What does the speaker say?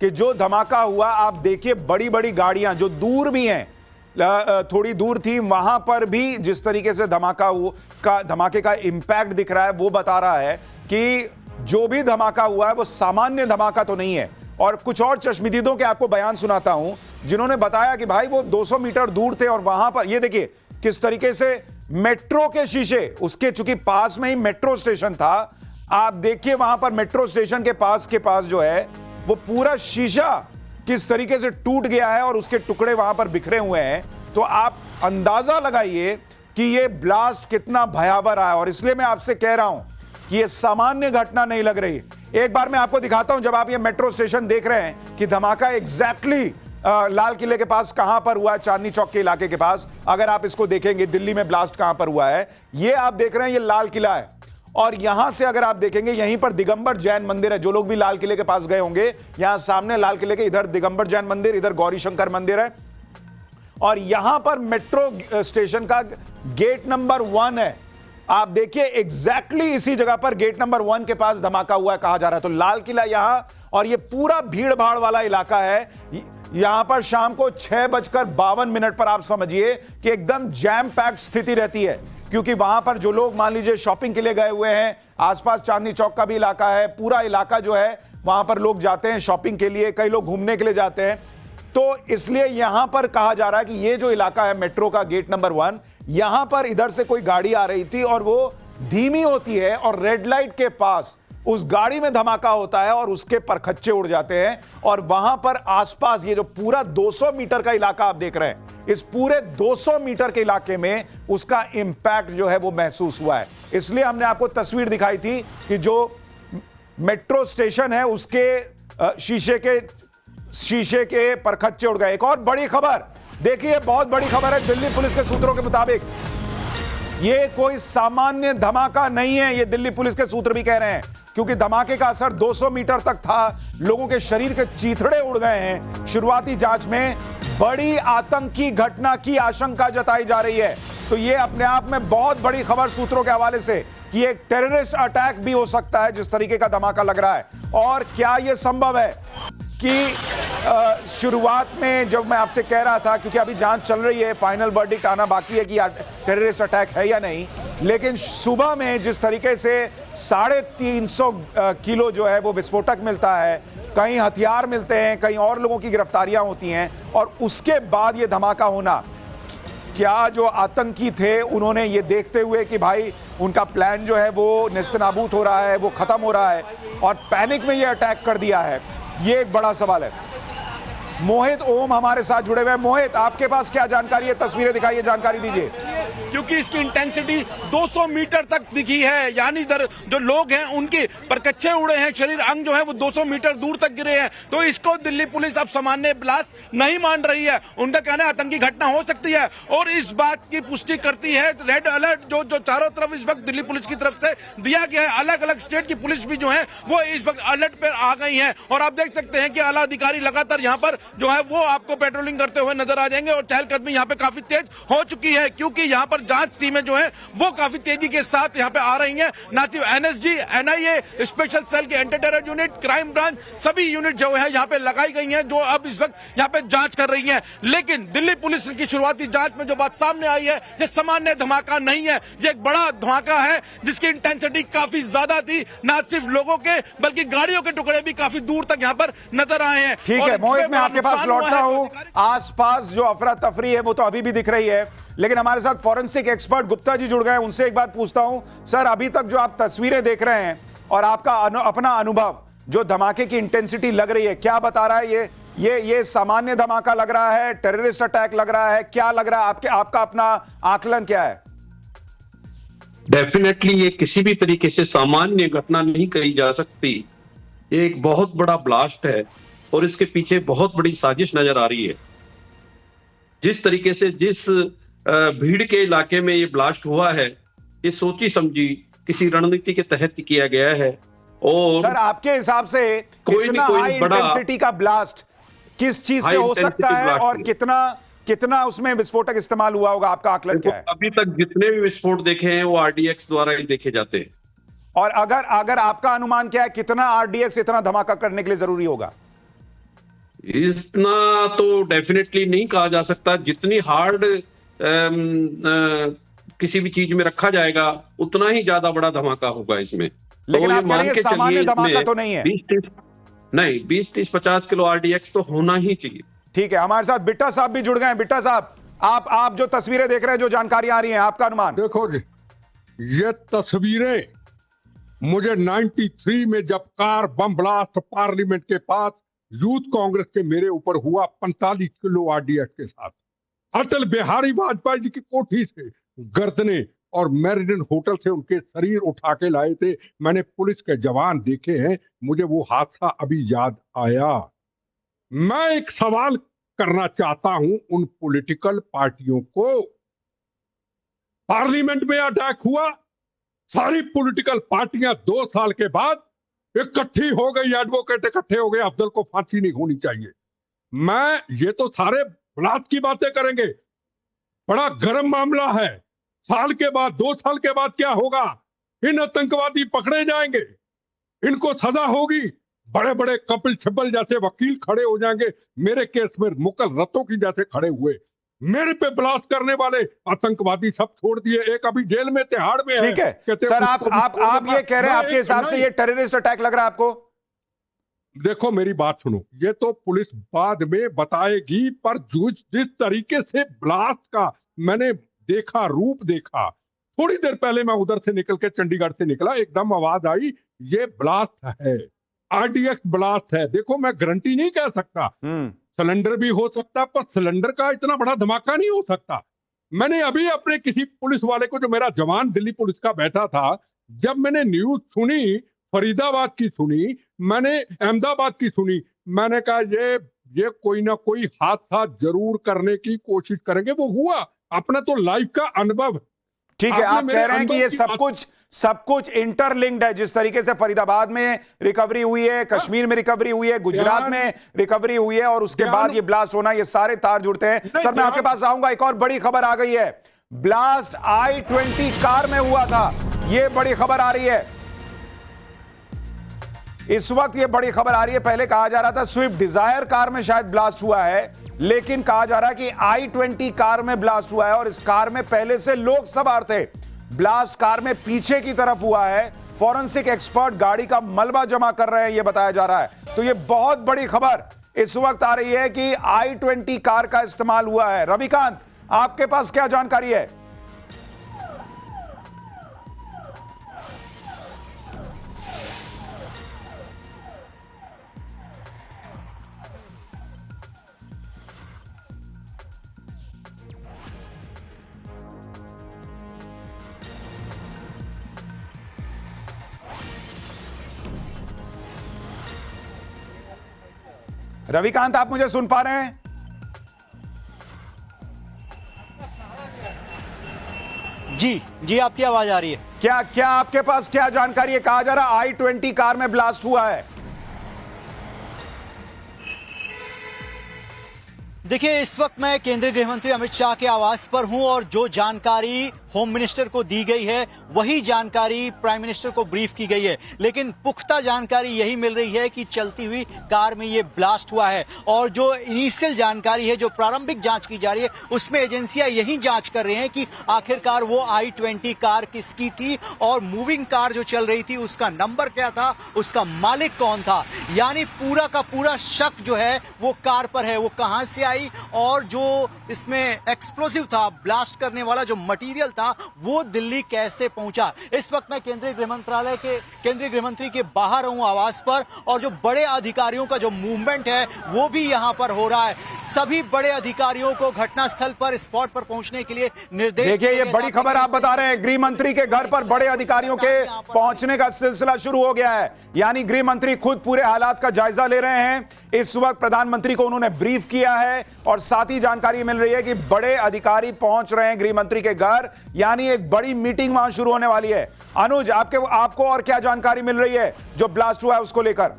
कि जो धमाका हुआ, आप देखिए बड़ी बड़ी गाड़ियां जो दूर भी हैं, थोड़ी दूर थी, वहां पर भी जिस तरीके से धमाके का इंपैक्ट दिख रहा है, वो बता रहा है कि जो भी धमाका हुआ है वो सामान्य धमाका तो नहीं है। और कुछ और चश्मदीदों के आपको बयान सुनाता हूं, जिन्होंने बताया कि भाई वो 200 मीटर दूर थे और वहां पर ये देखिए किस तरीके से मेट्रो के शीशे, उसके चूंकि पास में ही मेट्रो स्टेशन था, आप देखिए वहां पर मेट्रो स्टेशन के पास जो है वो पूरा शीशा किस तरीके से टूट गया है और उसके टुकड़े वहां पर बिखरे हुए हैं। तो आप अंदाजा लगाइए कि ये ब्लास्ट कितना भयावह रहा है। और इसलिए मैं आपसे कह रहा हूं कि ये सामान्य घटना नहीं लग रही। एक बार मैं आपको दिखाता हूं, जब आप ये मेट्रो स्टेशन देख रहे हैं कि धमाका एग्जैक्टली लाल किले के पास कहां पर हुआ है, चांदनी चौक के इलाके के पास। अगर आप इसको देखेंगे दिल्ली में ब्लास्ट कहां पर हुआ है, ये आप देख रहे हैं, ये लाल किला है। और यहां से अगर आप देखेंगे, यहीं पर दिगंबर जैन मंदिर है। जो लोग भी लाल किले के पास गए होंगे, यहां सामने लाल किले के इधर दिगंबर जैन मंदिर, इधर गौरी शंकर मंदिर है। और यहां पर मेट्रो स्टेशन का गेट नंबर 1 है। आप देखिए एग्जैक्टली इसी जगह पर गेट नंबर 1 के पास धमाका हुआ है कहा जा रहा है। तो लाल किला यहां, और ये पूरा भीड़ भाड़ वाला इलाका है। यहां पर शाम को 6:52 पर आप समझिए कि एकदम जैम पैक्ड स्थिति रहती है, क्योंकि वहां पर जो लोग मान लीजिए शॉपिंग के लिए गए हुए हैं, आसपास चांदनी चौक का भी इलाका है, पूरा इलाका जो है वहां पर लोग जाते हैं शॉपिंग के लिए, कई लोग घूमने के लिए जाते हैं। तो इसलिए यहां पर कहा जा रहा है कि ये जो इलाका है मेट्रो का गेट नंबर 1, यहां पर इधर से कोई गाड़ी आ रही थी और वो धीमी होती है और रेड लाइट के पास उस गाड़ी में धमाका होता है और उसके परखच्चे उड़ जाते हैं। और वहां पर आसपास ये जो पूरा 200 मीटर का इलाका आप देख रहे हैं, इस पूरे 200 मीटर के इलाके में उसका इंपैक्ट जो है वो महसूस हुआ है। इसलिए हमने आपको तस्वीर दिखाई थी कि जो मेट्रो स्टेशन है उसके शीशे के परखच्चे उड़ गए। एक और बड़ी खबर देखिए, बहुत बड़ी खबर है। दिल्ली पुलिस के सूत्रों के मुताबिक ये कोई सामान्य धमाका नहीं है, ये दिल्ली पुलिस के सूत्र भी कह रहे हैं, क्योंकि धमाके का असर 200 मीटर तक था। लोगों के शरीर के चीथड़े उड़ गए हैं। शुरुआती जांच में बड़ी आतंकी घटना की आशंका जताई जा रही है। तो ये अपने आप में बहुत बड़ी खबर सूत्रों के हवाले से कि एक टेररिस्ट अटैक भी हो सकता है, जिस तरीके का धमाका लग रहा है। और क्या यह संभव है कि शुरुआत में जब मैं आपसे कह रहा था, क्योंकि अभी जांच चल रही है, फाइनल वर्डिक्ट आना बाकी है कि टेररिस्ट अटैक है या नहीं, लेकिन सुबह में जिस तरीके से 350 किलो जो है वो विस्फोटक मिलता है, कहीं हथियार मिलते हैं, कहीं और लोगों की गिरफ्तारियां होती हैं, और उसके बाद ये धमाका होना, क्या जो आतंकी थे उन्होंने ये देखते हुए कि भाई उनका प्लान जो है वो नेस्तनाबूद हो रहा है, वो खत्म हो रहा है, और पैनिक में ये अटैक कर दिया है, ये एक बड़ा सवाल है। मोहित ओम हमारे साथ जुड़े हुए हैं। मोहित, आपके पास क्या जानकारी है? तस्वीरें दिखाइए, जानकारी दीजिए। क्योंकि इसकी इंटेंसिटी 200 मीटर तक दिखी है, यानी इधर जो लोग हैं उनके परकच्चे उड़े हैं, शरीर अंग जो है वो 200 मीटर दूर तक गिरे हैं। तो इसको दिल्ली पुलिस अब सामान्य ब्लास्ट नहीं मान रही है। उनका कहना है आतंकी घटना हो सकती है, और इस बात की पुष्टि करती है रेड अलर्ट जो चारों तरफ इस वक्त दिल्ली पुलिस की तरफ से दिया गया है। अलग अलग स्टेट की पुलिस भी जो है वो इस वक्त अलर्ट पर आ गई है। और आप देख सकते हैं कि आला अधिकारी लगातार यहाँ पर जो है वो आपको पेट्रोलिंग करते हुए नजर आ जाएंगे, और चहलकदमी यहाँ पे काफी तेज हो चुकी है, क्योंकि यहाँ पर जांच टीमें जो है वो काफी तेजी के साथ यहाँ पे आ रही हैं। ना सिर्फ एनएसजी, एनआईए, स्पेशल सेल के anti terror unit, crime branch, सभी यूनिट जो है यहाँ पे लगाई गई हैं, जो अब इस वक्त यहाँ पे जांच कर रही हैं। लेकिन दिल्ली पुलिस की शुरुआती जांच में जो बात सामने आई है, ये सामान्य धमाका नहीं है, ये एक बड़ा धमाका है जिसकी इंटेंसिटी काफी ज्यादा थी। ना सिर्फ लोगों के बल्कि गाड़ियों के टुकड़े भी काफी दूर तक यहाँ पर नजर आए हैं। ठीक है मोहित, मैं आपके पास लौटता हूं। आसपास जो अफरा तफरी है वो तो अभी भी दिख रही है, लेकिन हमारे साथ फॉरेंसिक एक्सपर्ट गुप्ता जी जुड़ गए हैं। उनसे एक बात पूछता हूं, सर अभी तक जो आप तस्वीरें देख रहे हैं और आपका अपना अनुभव, जो धमाके की इंटेंसिटी लग रही है, क्या बता रहा है? ये सामान्य धमाका लग रहा है, टेररिस्ट अटैक लग रहा है, क्या लग रहा है? आपका अपना आकलन क्या है? डेफिनेटली ये किसी भी तरीके से सामान्य घटना नहीं कही जा सकती। ये एक बहुत बड़ा ब्लास्ट है और इसके पीछे बहुत बड़ी साजिश नजर आ रही है। जिस तरीके से जिस भीड़ के इलाके में ये ब्लास्ट हुआ है, ये सोची समझी किसी रणनीति के तहत किया गया है। और सर आपके हिसाब से इतना हाई इंटेंसिटी का ब्लास्ट किस चीज से हो सकता है, और कितना उसमें विस्फोटक इस्तेमाल हुआ होगा? आपका आकलन क्या है? अभी तक जितने भी विस्फोट देखे हैं वो आरडीएक्स द्वारा ही देखे जाते हैं। और अगर आपका अनुमान क्या है, कितना आरडीएक्स इतना धमाका करने के लिए जरूरी होगा? इतना तो डेफिनेटली नहीं कहा जा सकता। जितनी हार्ड किसी भी चीज में रखा जाएगा उतना ही ज्यादा बड़ा धमाका होगा इसमें। लेकिन तो आप कह रहे हैं सामान्य धमाका तो नहीं है। 20-30-50 किलो RDX तो होना ही चाहिए। ठीक है, हमारे साथ बिट्टा साहब भी जुड़ गए हैं। बिट्टा साहब, आप जो तस्वीरें देख रहे हैं, जो जानकारी आ रही है, आपका अनुमान? देखो जी, ये तस्वीरें मुझे 93 में जब कार बम ब्लास्ट पार्लियामेंट के पास यूथ कांग्रेस के मेरे ऊपर हुआ 45 किलो RDX के साथ, अटल बिहारी वाजपेयी जी की कोठी से गर्दने और मेरिडियन होटल से उनके शरीर उठा के लाए थे। मैंने पुलिस के जवान देखे हैं, मुझे वो हादसा अभी याद आया। मैं एक सवाल करना चाहता हूं उन पॉलिटिकल पार्टियों को। पार्लियामेंट में अटैक हुआ, सारी पॉलिटिकल पार्टियां 2 साल के बाद इकट्ठी हो गई, एडवोकेट इकट्ठे हो गए, अफजल को फांसी नहीं होनी चाहिए। ये तो सारे ब्लास्ट की बातें करेंगे, बड़ा गर्म मामला है। साल के बाद 2 साल के बाद क्या होगा? इन आतंकवादी पकड़े जाएंगे, इनको सजा होगी, बड़े बड़े कपिल सिब्बल जैसे वकील खड़े हो जाएंगे, मेरे केस में मुकल रतों की जैसे खड़े हुए। मेरे पे ब्लास्ट करने वाले आतंकवादी सब छोड़ दिए, एक अभी जेल में तिहाड़ में है। ठीक है सर, आप ये कह रहे हैं, आपके हिसाब से ये टेररिस्ट अटैक लग रहा है आपको? देखो मेरी बात सुनो, ये तो पुलिस बाद में बताएगी, पर जिस तरीके से ब्लास्ट का मैंने देखा, रूप देखा, थोड़ी देर पहले मैं उधर से निकल के चंडीगढ़ से निकला, एकदम आवाज आई ये ब्लास्ट है, RDX ब्लास्ट है। देखो मैं गारंटी नहीं कह सकता, सिलेंडर भी हो सकता, पर सिलेंडर का इतना बड़ा धमाका नहीं हो सकता। मैंने अभी अपने किसी पुलिस वाले को, जो मेरा जवान दिल्ली पुलिस का बैठा था, जब मैंने न्यूज सुनी, फरीदाबाद की सुनी, मैंने अहमदाबाद की सुनी, मैंने कहा ये कोई ना कोई हादसा जरूर करने की कोशिश करेंगे। वो हुआ, अपना तो लाइफ का अनुभव। ठीक है, आप कह रहे हैं कि ये सब कुछ इंटरलिंक्ड है। जिस तरीके से फरीदाबाद में रिकवरी हुई है, कश्मीर में रिकवरी हुई है, गुजरात में रिकवरी हुई है, और उसके बाद ये ब्लास्ट होना, ये सारे तार जुड़ते हैं। सर मैं आपके पास आऊंगा, एक और बड़ी खबर आ गई है। ब्लास्ट I-20 कार में हुआ था, ये बड़ी खबर आ रही है इस वक्त। ये बड़ी खबर आ रही है, पहले कहा जा रहा था स्विफ्ट डिजायर कार में शायद ब्लास्ट हुआ है, लेकिन कहा जा रहा है कि I-20 कार में ब्लास्ट हुआ है, और इस कार में पहले से लोग सवार थे। ब्लास्ट कार में पीछे की तरफ हुआ है। फॉरेंसिक एक्सपर्ट गाड़ी का मलबा जमा कर रहे हैं, यह बताया जा रहा है। तो यह बहुत बड़ी खबर इस वक्त आ रही है कि I-20 कार का इस्तेमाल हुआ है। रविकांत, आपके पास क्या जानकारी है? रविकांत, आप मुझे सुन पा रहे हैं? जी आपकी आवाज आ रही है। क्या आपके पास क्या जानकारी है? कहा जा रहा I-20 कार में ब्लास्ट हुआ है। देखिए, इस वक्त मैं केंद्रीय गृह मंत्री अमित शाह के आवास पर हूं, और जो जानकारी होम मिनिस्टर को दी गई है वही जानकारी प्राइम मिनिस्टर को ब्रीफ की गई है। लेकिन पुख्ता जानकारी यही मिल रही है कि चलती हुई कार में ये ब्लास्ट हुआ है, और जो इनिशियल जानकारी है, जो प्रारंभिक जांच की जा रही है, उसमें एजेंसियां यही जांच कर रहे हैं कि आखिरकार वो I-20 कार किसकी थी, और मूविंग कार जो चल रही थी उसका नंबर क्या था, उसका मालिक कौन था। यानी पूरा का पूरा शक जो है वो कार पर है, वो कहां से आई, और जो इसमें एक्सप्लोसिव था, ब्लास्ट करने वाला जो मटीरियल था, वो दिल्ली कैसे पहुंचा। इस वक्त मैं केंद्रीय गृह मंत्री के बाहर हूं आवास पर, और जो बड़े अधिकारियों का जो मूवमेंट है वो भी यहां पर हो रहा है। सभी बड़े अधिकारियों को घटनास्थल पर, स्पॉट पर पहुंचने के लिए निर्देश। देखिए, ये बड़ी खबर आप बता रहे हैं, गृह मंत्री के घर पर बड़े अधिकारियों के पहुंचने का सिलसिला शुरू हो गया है। यानी गृह मंत्री खुद पूरे हालात का जायजा ले रहे हैं। इस वक्त प्रधानमंत्री को उन्होंने ब्रीफ किया है, और साथ ही जानकारी मिल रही है कि बड़े अधिकारी पहुंच रहे हैं गृह मंत्री के घर, यानी एक बड़ी मीटिंग वहां शुरू होने वाली है। अनुज, आपको और क्या जानकारी मिल रही है जो ब्लास्ट हुआ है उसको लेकर?